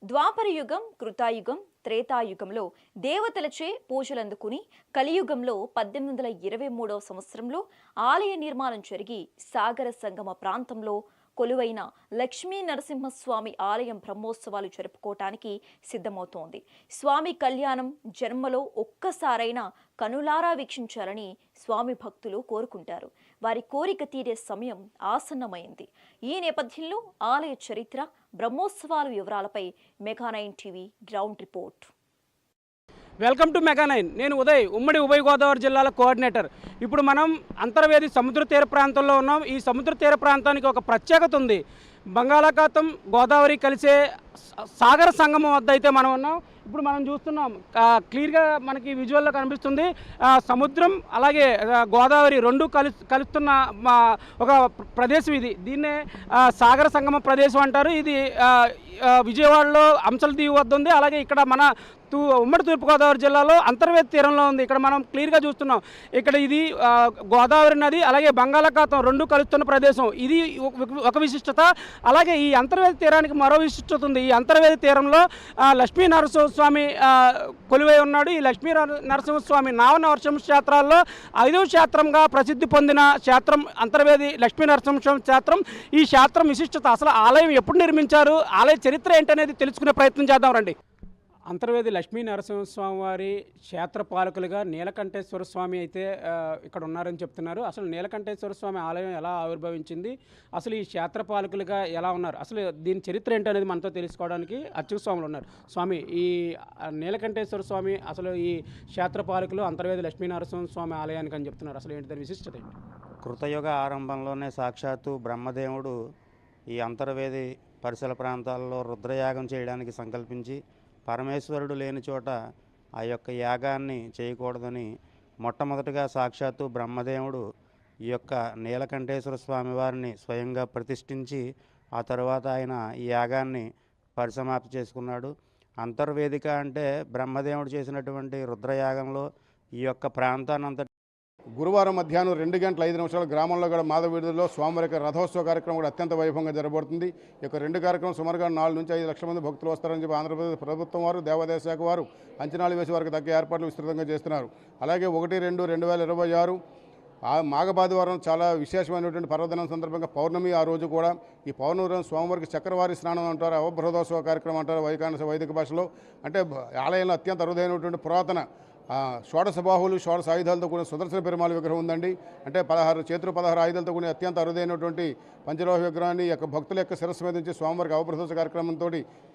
ద్వాపర యుగం, కృతాయుగం, త్రేతాయుగంలో దేవతలచే పూజలందుకుని కలియుగంలో 1823వ సంవత్సరంలో ఆలయ నిర్మాణం జరిగి సాగర సంగమ ప్రాంతంలో కొలువైన లక్ష్మీ నరసింహస్వామి ఆలయం బ్రహ్మోత్సవాలు జరుపుకోవటానికి సిద్ధమవుతోంది. స్వామి కళ్యాణం జన్మలో ఒక్కసారైనా కనులారా వీక్షించాలని స్వామి భక్తులు కోరుకుంటారు. వారి కోరిక తీరే సమయం ఆసన్నమైంది. ఈ నేపథ్యంలో ఆలయ చరిత్ర, బ్రహ్మోత్సవాల వివరాలపై Mega nine TV ground report. Welcome to Mega nine. నేను ఉదయ్, ఉమ్మడి ఉభయ గోదావరి జిల్లాల కోఆర్డినేటర్. ఇప్పుడు మనం అంతర్వేది సముద్ర తీర ప్రాంతంలో ఉన్నాం. ఈ సముద్ర తీర ప్రాంతానికి ఒక ప్రత్యేకత ఉంది. బంగాళాఖాతం, గోదావరి కలిసే సాగర సంగమం వద్ద అయితే మనం ఉన్నాం. ఇప్పుడు మనం చూస్తున్నాం, క్లియర్గా మనకి విజువల్లో కనిపిస్తుంది. సముద్రం అలాగే గోదావరి రెండు కలుస్తున్న ఒక ప్రదేశం ఇది. దీన్నే సాగర సంగమ ప్రదేశం అంటారు. ఇది విజయవాడలో అంశల దీవి వద్ద ఉంది. అలాగే ఇక్కడ మన ఉమ్మడి తూర్పుగోదావరి జిల్లాలో అంతర్వేది తీరంలో ఉంది. ఇక్కడ మనం క్లియర్గా చూస్తున్నాం. ఇక్కడ ఇది గోదావరి నది అలాగే బంగాళాఖాతం రెండు కలుస్తున్న ప్రదేశం. ఇది ఒక విశిష్టత. అలాగే ఈ అంతర్వేది తీరానికి మరో విశిష్టత ఉంది. ఈ అంతర్వేది తీరంలో లక్ష్మీ నరసింహస్వామి కొలువై ఉన్నాడు. ఈ లక్ష్మీ నరసింహస్వామి నరసింహ క్షేత్రాల్లో 5వ క్షేత్రంగా ప్రసిద్ధి పొందిన క్షేత్రం అంతర్వేది లక్ష్మీ నరసింహస్వామి క్షేత్రం. ఈ క్షేత్రం విశిష్టత, అసలు ఆలయం ఎప్పుడు నిర్మించారు, ఆలయ చరిత్ర ఏంటనేది తెలుసుకునే ప్రయత్నం చేద్దాం రండి. అంతర్వేది లక్ష్మీ నరసింహస్వామి వారి క్షేత్ర పాలకులుగా నీలకంఠేశ్వర స్వామి అయితే ఇక్కడ ఉన్నారని చెప్తున్నారు. అసలు నీలకంఠేశ్వర స్వామి ఆలయం ఎలా ఆవిర్భవించింది, అసలు ఈ క్షేత్ర పాలకులుగా ఎలా ఉన్నారు, అసలు దీని చరిత్ర ఏంటనేది మనతో తెలుసుకోవడానికి అర్చక స్వాములు ఉన్నారు. స్వామి, ఈ నీలకంఠేశ్వర స్వామి అసలు ఈ క్షేత్ర పాలకులు అంతర్వేది లక్ష్మీ నరసింహస్వామి ఆలయానికి అని చెప్తున్నారు. అసలు ఏంటి దాని విశిష్టత ఏంటి? కృతయుగ ఆరంభంలోనే సాక్షాత్తు బ్రహ్మదేవుడు ఈ అంతర్వేది పరిసర ప్రాంతాల్లో రుద్రయాగం చేయడానికి సంకల్పించి, పరమేశ్వరుడు లేని చోట ఆ యొక్క యాగాన్ని చేయకూడదని మొట్టమొదటిగా సాక్షాత్తు బ్రహ్మదేవుడు ఈ యొక్క నీలకంఠేశ్వర స్వామి వారిని స్వయంగా ప్రతిష్ఠించి ఆ తరువాత ఆయన ఈ యాగాన్ని పరిసమాప్తి చేసుకున్నాడు. అంతర్వేదిక అంటే బ్రహ్మదేవుడు చేసినటువంటి రుద్రయాగంలో ఈ యొక్క ప్రాంతాన్నంతటి గురువారం మధ్యాహ్నం 2:05 గ్రామంలో కూడా మాధవీధుల్లో స్వామివారి రథోత్సవ కార్యక్రమం కూడా అత్యంత వైభవంగా జరగబడుతుంది. ఈ యొక్క రెండు కార్యక్రమం సుమారుగా 4 నుంచి 5 లక్షల మంది భక్తులు వస్తారని చెప్పి ఆంధ్రప్రదేశ్ ప్రభుత్వం వారు, దేవాదాయ శాఖ వారు అంచనాలు వేసి వారికి తగ్గ ఏర్పాట్లు విస్తృతంగా చేస్తున్నారు. అలాగే 1-2-2026 మాఘబాదివారం చాలా విశేషమైనటువంటి పర్వదినం సందర్భంగా పౌర్ణమి. ఆ రోజు కూడా ఈ పౌర్ణమి స్వామివారికి చక్రవారి స్నానం అంటారు, అవబృహదోత్సవ కార్యక్రమం అంటారు వైదిక భాషలో. అంటే ఆలయంలో అత్యంత అరుదైనటువంటి పురాతన షోడశ బాహువులు, షోడశ ఆయుధాలతో కూడిన సుదర్శన పెరుమాళ విగ్రహం ఉందండి. అంటే 16 ఆయుధాలతో కూడిన అత్యంత అరుదైనటువంటి పంచలోహ విగ్రహాన్ని యొక్క భక్తుల యొక్క శిరస్సు మీద నుంచి స్వామివారికి అవబృహదోత్సవ కార్యక్రమంతో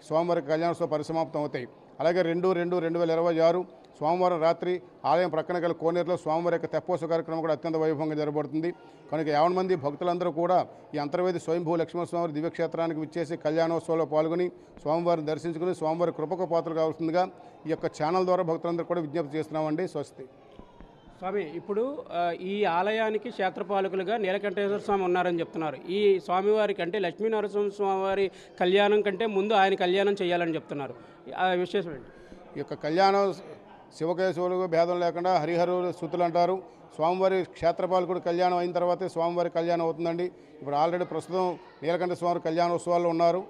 స్వామివారికి కళ్యాణోత్సవ పరిసమాప్తం అవుతాయి. అలాగే 2-2-2026 సోమవారం రాత్రి ఆలయం ప్రక్కన గల కోనేరులో స్వామివారి యొక్క తెప్పోత్సవ కార్యక్రమం కూడా అత్యంత వైభవంగా జరగబడుతుంది. కనుక 50 మంది భక్తులందరూ కూడా ఈ అంతర్వేది స్వయంభూ లక్ష్మీనరసింహస్వామి దివ్యక్షేత్రానికి విచ్చేసి కళ్యాణోత్సవంలో పాల్గొని స్వామివారిని దర్శించుకుని స్వామివారి కృపకు పాత్రలు కావాల్సిందిగా ఈ యొక్క ఛానల్ ద్వారా భక్తులందరూ కూడా విజ్ఞప్తి చేస్తున్నామండి. స్వస్తి. స్వామి, ఇప్పుడు ఈ ఆలయానికి క్షేత్రపాలకులుగా నీలకంఠేశ్వర స్వామి ఉన్నారని చెప్తున్నారు. ఈ స్వామివారికి అంటే లక్ష్మీ నరసింహ స్వామివారి కళ్యాణం కంటే ముందు ఆయన కళ్యాణం చేయాలని చెప్తున్నారు. ఆ విశేషం ఏంటి? ఈ యొక్క కళ్యాణం శివకేశవులకు భేదం లేకుండా హరిహరులు స్తుతులు అంటారు. స్వామివారి క్షేత్రపాలకుడు కళ్యాణం అయిన తర్వాతే స్వామివారి కళ్యాణం అవుతుందండి. ఇప్పుడు ఆల్రెడీ ప్రస్తుతం నీలకంఠ స్వామి కళ్యాణోత్సవాల్లో ఉన్నారు.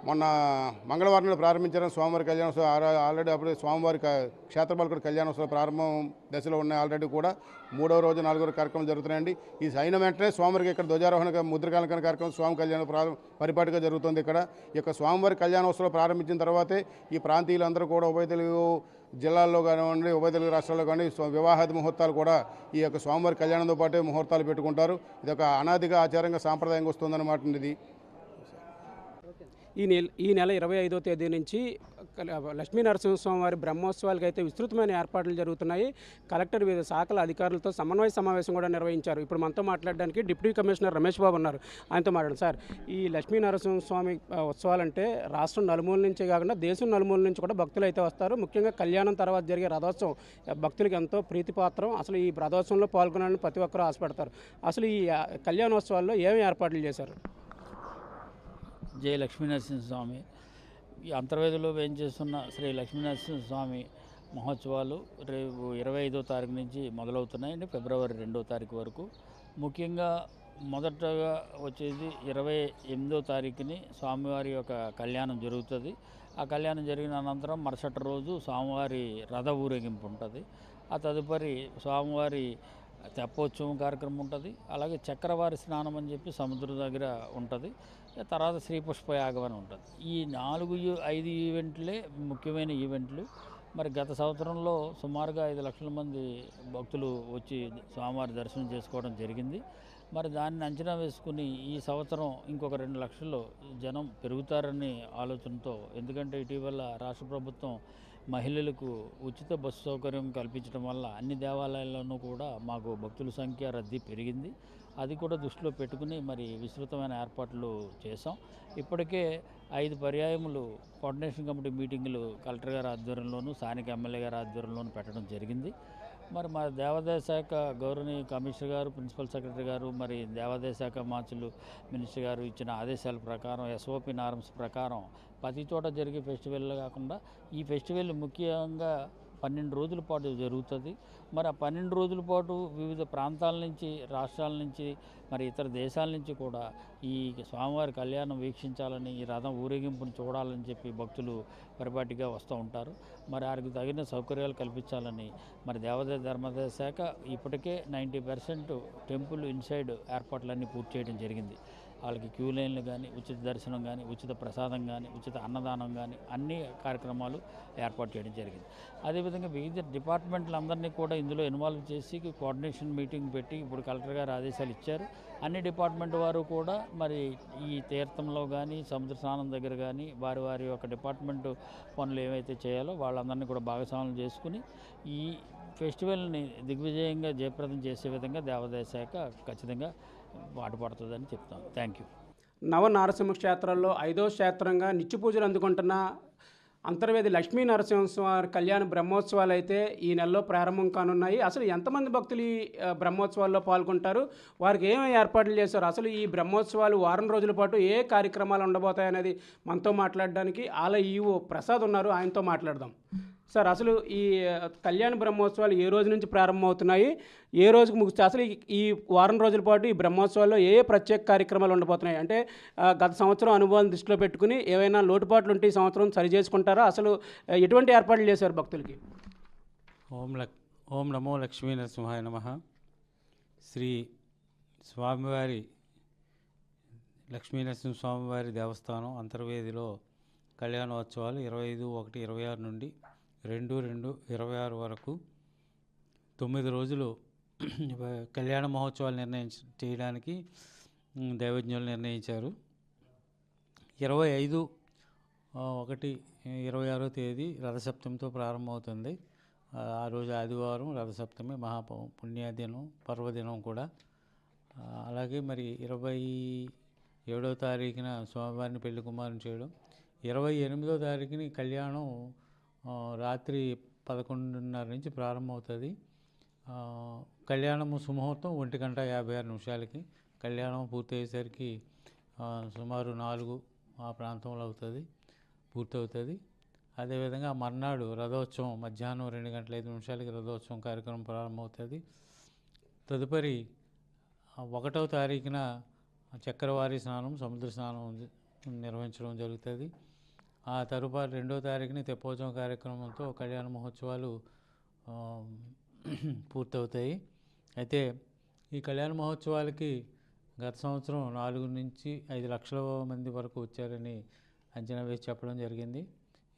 మొన్న మంగళవారం ప్రారంభించారని స్వామివారి కళ్యాణోత్సవం ఆల్రెడీ అప్పుడు స్వామివారి క్షేత్రపాలకుడు కళ్యాణోత్సవం ప్రారంభం దశలో ఉన్నాయి. ఆల్రెడీ కూడా 3వ రోజు 4వ రోజు కార్యక్రమం జరుగుతున్నాయండి. ఈ అయిన వెంటనే స్వామివారికి ఇక్కడ ధ్వజారోహణ ముద్రకాలంకరణ కార్యక్రమం స్వామి కళ్యాణం పరిపాటిగా జరుగుతుంది. ఇక్కడ ఈ యొక్క స్వామివారి కళ్యాణోత్సవం ప్రారంభించిన తర్వాతే ఈ ప్రాంతీయులందరూ కూడా ఉభయ తెలుగు జిల్లాల్లో కానివ్వండి, ఉభయ తెలుగు రాష్ట్రాల్లో కానీ వివాహాది ముహూర్తాలు కూడా ఈ యొక్క స్వామివారి కళ్యాణంతో పాటే ముహూర్తాలు పెట్టుకుంటారు. ఇది ఒక అనాదిగా ఆచారంగా సాంప్రదాయంగా వస్తుందన్నమాట. ఇది ఈ నెల 25వ తేదీ నుంచి లక్ష్మీ నరసింహస్వామి వారి బ్రహ్మోత్సవాలకు అయితే విస్తృతమైన ఏర్పాట్లు జరుగుతున్నాయి. కలెక్టర్ వివిధ శాఖల అధికారులతో సమన్వయ సమావేశం కూడా నిర్వహించారు. ఇప్పుడు మనతో మాట్లాడడానికి డిప్యూటీ కమిషనర్ రమేష్ బాబు ఉన్నారు. ఆయనతో మాట్లాడండి. సార్, ఈ లక్ష్మీ నరసింహస్వామి ఉత్సవాలంటే రాష్ట్రం నలుమూల నుంచే కాకుండా దేశం నలుమూల నుంచి కూడా భక్తులు అయితే వస్తారు. ముఖ్యంగా కళ్యాణం తర్వాత జరిగే రథోత్సవం భక్తులకి ఎంతో ప్రీతిపాత్రం. అసలు ఈ రథోత్సవంలో పాల్గొనాలని ప్రతి ఒక్కరూ ఆశపడతారు. అసలు ఈ కళ్యాణోత్సవాల్లో ఏమి ఏర్పాట్లు చేశారు? జై లక్ష్మీనరసింహస్వామి. ఈ అంతర్వేదిలో వేయించేస్తున్న శ్రీ లక్ష్మీనరసింహస్వామి మహోత్సవాలు రేపు 25వ తారీఖు నుంచి మొదలవుతున్నాయండి, ఫిబ్రవరి 2వ తారీఖు వరకు. ముఖ్యంగా మొదటగా వచ్చేది 28వ తారీఖుని స్వామివారి యొక్క కళ్యాణం జరుగుతుంది. ఆ కళ్యాణం జరిగిన అనంతరం మరుసటి రోజు స్వామివారి రథ ఊరేగింపు ఉంటుంది. ఆ తదుపరి స్వామివారి తెప్పోత్సవం కార్యక్రమం ఉంటుంది. అలాగే చక్రవారి స్నానం అని చెప్పి సముద్రం దగ్గర ఉంటుంది. తర్వాత శ్రీ పుష్పయాగం అని ఉంటుంది. ఈ 5 ఈవెంట్లే ముఖ్యమైన ఈవెంట్లు. మరి గత సంవత్సరంలో సుమారుగా 5 లక్షల మంది భక్తులు వచ్చి స్వామివారి దర్శనం చేసుకోవడం జరిగింది. మరి దాన్ని అంచనా వేసుకుని ఈ సంవత్సరం ఇంకొక 2 లక్షలు జనం పెరుగుతారని ఆలోచనతో, ఎందుకంటే ఇటీవల రాష్ట్ర ప్రభుత్వం మహిళలకు ఉచిత బస్సు సౌకర్యం కల్పించడం వల్ల అన్ని దేవాలయాల్లోనూ కూడా మాకు భక్తుల సంఖ్య రద్దీ పెరిగింది. అది కూడా దృష్టిలో పెట్టుకుని మరి విస్తృతమైన ఏర్పాట్లు చేసాం. ఇప్పటికే 5 పర్యాయములు కోఆర్డినేషన్ కమిటీ మీటింగులు కలెక్టర్ గారి ఆధ్వర్యంలోనూ స్థానిక ఎమ్మెల్యే గారి ఆధ్వర్యంలోనూ పెట్టడం జరిగింది. మరి మా దేవాదాయ శాఖ గౌరవనీయ కమిషనర్ గారు, ప్రిన్సిపల్ సెక్రటరీ గారు, మరి దేవాదాయ శాఖ మార్చులు మినిస్టర్ గారు ఇచ్చిన ఆదేశాల ప్రకారం, ఎస్ఓపి నార్మ్స్ ప్రకారం ప్రతి చోట జరిగే ఫెస్టివల్ కాకుండా ఈ ఫెస్టివల్ ముఖ్యంగా 12 రోజుల పాటు జరుగుతుంది. మరి ఆ 12 రోజుల పాటు వివిధ ప్రాంతాల నుంచి, రాష్ట్రాల నుంచి, మరి ఇతర దేశాల నుంచి కూడా ఈ స్వామివారి కళ్యాణం వీక్షించాలని, ఈ రథం ఊరేగింపును చూడాలని చెప్పి భక్తులు పరిపాటిగా వస్తూ ఉంటారు. మరి వారికి తగిన సౌకర్యాలు కల్పించాలని మరి దేవాదాయ ధర్మాదాయ శాఖ ఇప్పటికే 90% టెంపుల్ ఇన్సైడ్ ఏర్పాట్లన్నీ పూర్తి చేయడం జరిగింది. వాళ్ళకి క్యూ లైన్లు కానీ, ఉచిత దర్శనం కానీ, ఉచిత ప్రసాదం కానీ, ఉచిత అన్నదానం కానీ అన్ని కార్యక్రమాలు ఏర్పాటు చేయడం జరిగింది. అదేవిధంగా వివిధ డిపార్ట్మెంట్లందరినీ కూడా ఇందులో ఇన్వాల్వ్ చేసి కోఆర్డినేషన్ మీటింగ్ పెట్టి ఇప్పుడు కలెక్టర్ గారు ఆదేశాలు ఇచ్చారు. అన్ని డిపార్ట్మెంట్ వారు కూడా మరి ఈ తీర్థంలో కానీ, సముద్ర స్నానం దగ్గర కానీ వారి వారి యొక్క డిపార్ట్మెంట్ పనులు ఏవైతే చేయాలో వాళ్ళందరినీ కూడా భాగస్వామ్యం చేసుకుని ఈ ఫెస్టివల్ని దిగ్విజయంగా జయప్రదం చేసే విధంగా దేవాదాయ శాఖ ఖచ్చితంగా పాటుపడుతుందని చెప్తాను. Thank you. నవ నారసింహ క్షేత్రాల్లో 5వ క్షేత్రంగా నిత్య పూజలు అందుకుంటున్న అంతర్వేది లక్ష్మీ నరసింహస్వామి కళ్యాణ బ్రహ్మోత్సవాలు అయితే ఈ నెలలో ప్రారంభం కానున్నాయి. అసలు ఎంతమంది భక్తులు ఈ బ్రహ్మోత్సవాల్లో పాల్గొంటారు, వారికి ఏమేమి ఏర్పాట్లు చేశారు, అసలు ఈ బ్రహ్మోత్సవాలు వారం రోజుల పాటు ఏ కార్యక్రమాలు ఉండబోతాయనేది మనతో మాట్లాడడానికి ఆలయ ఈవో ప్రసాద్ ఉన్నారు, ఆయనతో మాట్లాడదాం. సార్, అసలు ఈ కళ్యాణ బ్రహ్మోత్సవాలు ఏ రోజు నుంచి ప్రారంభమవుతున్నాయి, ఏ రోజుకు ముగిస్తే, అసలు ఈ వారం రోజుల పాటు ఈ బ్రహ్మోత్సవాల్లో ఏ ప్రత్యేక కార్యక్రమాలు ఉండబోతున్నాయి అంటే గత సంవత్సరం అనుభవాన్ని దృష్టిలో పెట్టుకుని ఏవైనా లోటుపాట్లు ఉంటే ఈ సంవత్సరం సరి చేసుకుంటారా, అసలు ఎటువంటి ఏర్పాట్లు చేశారు భక్తులకి? ఓం నమో లక్ష్మీ నరసింహాయ నమః. శ్రీ స్వామివారి లక్ష్మీ నరసింహ స్వామివారి దేవస్థానం అంతర్వేదిలో కళ్యాణోత్సవాలు 25/1/26 నుండి 2/2/26 వరకు 9 రోజులు కళ్యాణ మహోత్సవాలు చేయడానికి దైవజ్ఞులు నిర్ణయించారు. 25/1/26 తేదీ రథసప్తమితో ప్రారంభమవుతుంది. ఆ రోజు ఆదివారం రథసప్తమి, పుణ్యదినం, పర్వదినం కూడా. అలాగే మరి 27వ తారీఖున స్వామివారిని పెళ్లి కుమారుని చేయడం, 28వ తారీఖుని కళ్యాణం రాత్రి 11:30 నుంచి ప్రారంభమవుతుంది. కళ్యాణము సుముహూర్తం 1:56 కళ్యాణం పూర్తయ్యేసరికి సుమారు 4 ఆ ప్రాంతంలో పూర్తవుతుంది. అదేవిధంగా మర్నాడు రథోత్సవం మధ్యాహ్నం 2:05 రథోత్సవం కార్యక్రమం ప్రారంభమవుతుంది. తదుపరి 1వ తారీఖున చక్రవారి స్నానం, సముద్ర స్నానం నిర్వహించడం జరుగుతుంది. ఆ తరువాత 2వ తారీఖుని తెప్పోత్సవం కార్యక్రమంతో కళ్యాణ మహోత్సవాలు పూర్తవుతాయి. అయితే ఈ కళ్యాణ మహోత్సవాలకి గత సంవత్సరం 4 నుంచి 5 లక్షల మంది వరకు వచ్చారని అంచనా వేసి చెప్పడం జరిగింది.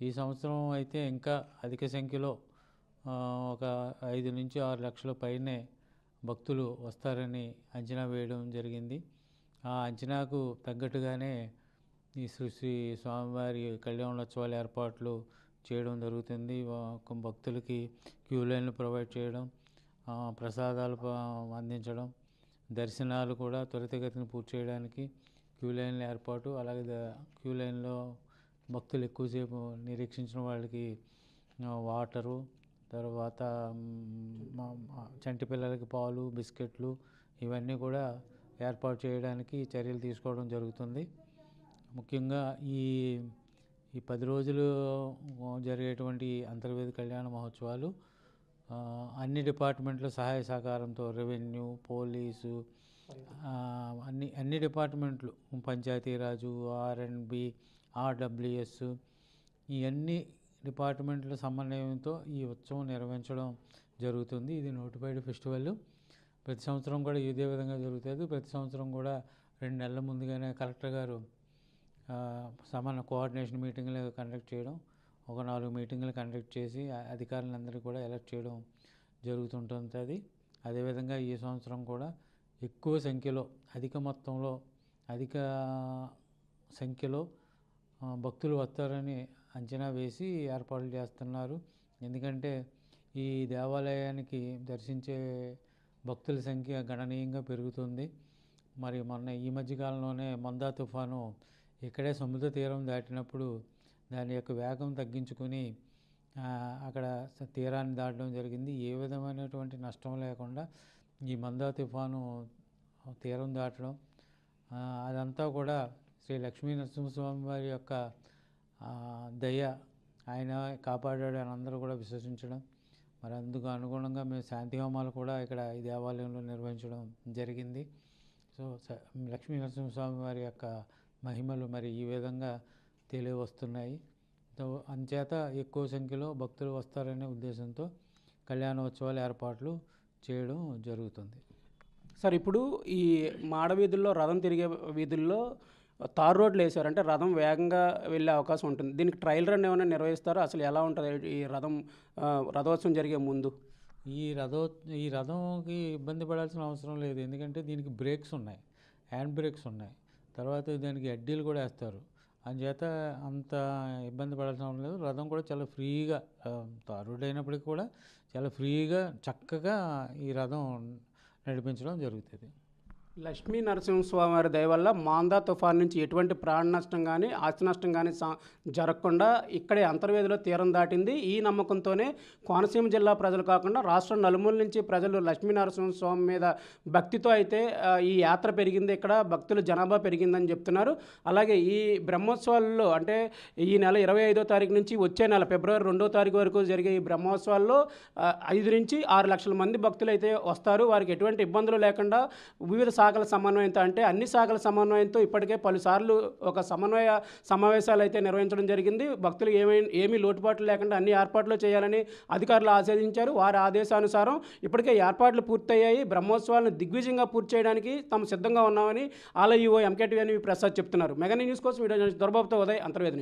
ఈ సంవత్సరం అయితే ఇంకా అధిక సంఖ్యలో ఒక 5 నుంచి 6 లక్షల పైనే భక్తులు వస్తారని అంచనా వేయడం జరిగింది. ఆ అంచనాకు తగ్గట్టుగానే ఈ శ్రీ స్వామివారి కళ్యాణోత్సవాల ఏర్పాట్లు చేయడం జరుగుతుంది. భక్తులకి క్యూ లైన్లు ప్రొవైడ్ చేయడం, ప్రసాదాలు అందించడం, దర్శనాలు కూడా త్వరితగతిని పూర్తి చేయడానికి క్యూ లైన్ల ఏర్పాటు, అలాగే క్యూ లైన్లో భక్తులు ఎక్కువసేపు నిరీక్షించిన వాళ్ళకి వాటరు, తర్వాత చంటి పిల్లలకి పాలు, బిస్కెట్లు ఇవన్నీ కూడా ఏర్పాటు చేయడానికి చర్యలు తీసుకోవడం జరుగుతుంది. ముఖ్యంగా ఈ 10 రోజులు జరిగేటువంటి అంతర్వేది కళ్యాణ మహోత్సవాలు అన్ని డిపార్ట్మెంట్ల సహాయ సహకారంతో రెవెన్యూ, పోలీసు, అన్ని డిపార్ట్మెంట్లు, పంచాయతీరాజు, ఆర్ఎండ్బి, ఆర్డబ్ల్యూఎస్, ఈ అన్ని డిపార్ట్మెంట్ల సమన్వయంతో ఈ ఉత్సవం నిర్వహించడం జరుగుతుంది. ఇది నోటిఫైడ్ ఫెస్టివల్. ప్రతి సంవత్సరం కూడా ఇదే విధంగా జరుగుతుంది. ప్రతి సంవత్సరం కూడా 2 నెలల ముందుగానే కలెక్టర్ గారు కోఆర్డినేషన్ మీటింగ్లు కండక్ట్ చేయడం, ఒక 4 మీటింగ్లు కండక్ట్ చేసి అధికారులందరికీ కూడా ఎలక్ట్ చేయడం జరుగుతుంటుంది. అదేవిధంగా ఈ సంవత్సరం కూడా ఎక్కువ సంఖ్యలో, అధిక సంఖ్యలో భక్తులు వస్తారని అంచనా వేసి ఏర్పాట్లు చేస్తున్నారు. ఎందుకంటే ఈ దేవాలయానికి దర్శించే భక్తుల సంఖ్య గణనీయంగా పెరుగుతుంది. మరి ఈ మధ్యకాలంలోనే మందా తుఫాను ఇక్కడే సముద్ర తీరం దాటినప్పుడు దాని యొక్క వేగం తగ్గించుకుని అక్కడ తీరాన్ని దాటడం జరిగింది. ఏ విధమైనటువంటి నష్టం లేకుండా ఈ మందా తుఫాను తీరం దాటడం, అదంతా కూడా శ్రీ లక్ష్మీ నరసింహస్వామి వారి యొక్క దయ, ఆయన కాపాడాడు అని అందరూ కూడా విశ్వసించడం. మరి అందుకు అనుగుణంగా మేము శాంతి హోమాలు కూడా ఇక్కడ ఈ దేవాలయంలో నిర్వహించడం జరిగింది. సో లక్ష్మీ నరసింహస్వామి వారి యొక్క మహిమలు మరి ఈ విధంగా తెలియవస్తున్నాయి. అంచేత ఎక్కువ సంఖ్యలో భక్తులు వస్తారనే ఉద్దేశంతో కళ్యాణోత్సవాల ఏర్పాట్లు చేయడం జరుగుతుంది. సార్, ఇప్పుడు ఈ మాడ వీధుల్లో, రథం తిరిగే వీధుల్లో తారు రోడ్లు వేశారు, అంటే రథం వేగంగా వెళ్ళే అవకాశం ఉంటుంది. దీనికి ట్రయల్ రన్ ఏమైనా నిర్వహిస్తారో? అసలు ఎలా ఉంటుంది ఈ రథోత్సవం జరిగే ముందు? ఈ రథంకి ఇబ్బంది పడాల్సిన అవసరం లేదు. ఎందుకంటే దీనికి బ్రేక్స్ ఉన్నాయి, హ్యాండ్ బ్రేక్స్ ఉన్నాయి. తర్వాత దానికి అడ్డీలు కూడా వేస్తారు. అందుచేత అంత ఇబ్బంది పడాల్సిన అవసరం లేదు. రథం కూడా చాలా ఫ్రీగా, తారుడు అయినప్పటికీ కూడా చాలా ఫ్రీగా, చక్కగా ఈ రథం నడిపించడం జరుగుతుంది. లక్ష్మీ నరసింహస్వామి వారి దయ వల్ల మాందా తుఫాన్ నుంచి ఎటువంటి ప్రాణ నష్టం కానీ, ఆస్తి నష్టం కానీ జరగకుండా ఇక్కడే అంతర్వేదిలో తీరం దాటింది. ఈ నమ్మకంతోనే కోనసీమ జిల్లా ప్రజలు కాకుండా రాష్ట్రం నలుమూల నుంచి ప్రజలు లక్ష్మీ నరసింహస్వామి మీద భక్తితో అయితే ఈ యాత్ర పెరిగింది. ఇక్కడ భక్తుల జనాభా పెరిగిందని చెప్తున్నారు. అలాగే ఈ బ్రహ్మోత్సవాల్లో, అంటే ఈ నెల 25వ తారీఖు నుంచి వచ్చే నెల ఫిబ్రవరి 2వ తారీఖు వరకు జరిగే ఈ బ్రహ్మోత్సవాల్లో 5 నుంచి 6 లక్షల మంది భక్తులు అయితే వస్తారు. వారికి ఎటువంటి ఇబ్బందులు లేకుండా వివిధ శాఖల సమన్వయంతో, అంటే అన్ని శాఖల సమన్వయంతో ఇప్పటికే పలుసార్లు ఒక సమన్వయ సమావేశాలు అయితే నిర్వహించడం జరిగింది. భక్తులు ఏమీ లోటుపాట్లు లేకుండా అన్ని ఏర్పాట్లు చేయాలని అధికారులు ఆదేశించారు. వారి ఆదేశానుసారం ఇప్పటికే ఏర్పాట్లు పూర్తయ్యాయి. బ్రహ్మోత్సవాలను దిగ్విజయంగా పూర్తి చేయడానికి తాము సిద్ధంగా ఉన్నామని ఆలయ ఈవో ఎంకేటీవీ ప్రసాద్ చెప్తున్నారు. మెగా న్యూస్ కోసం వీడియో దొరబాబుతో ఉదయ్, అంతర్వేది.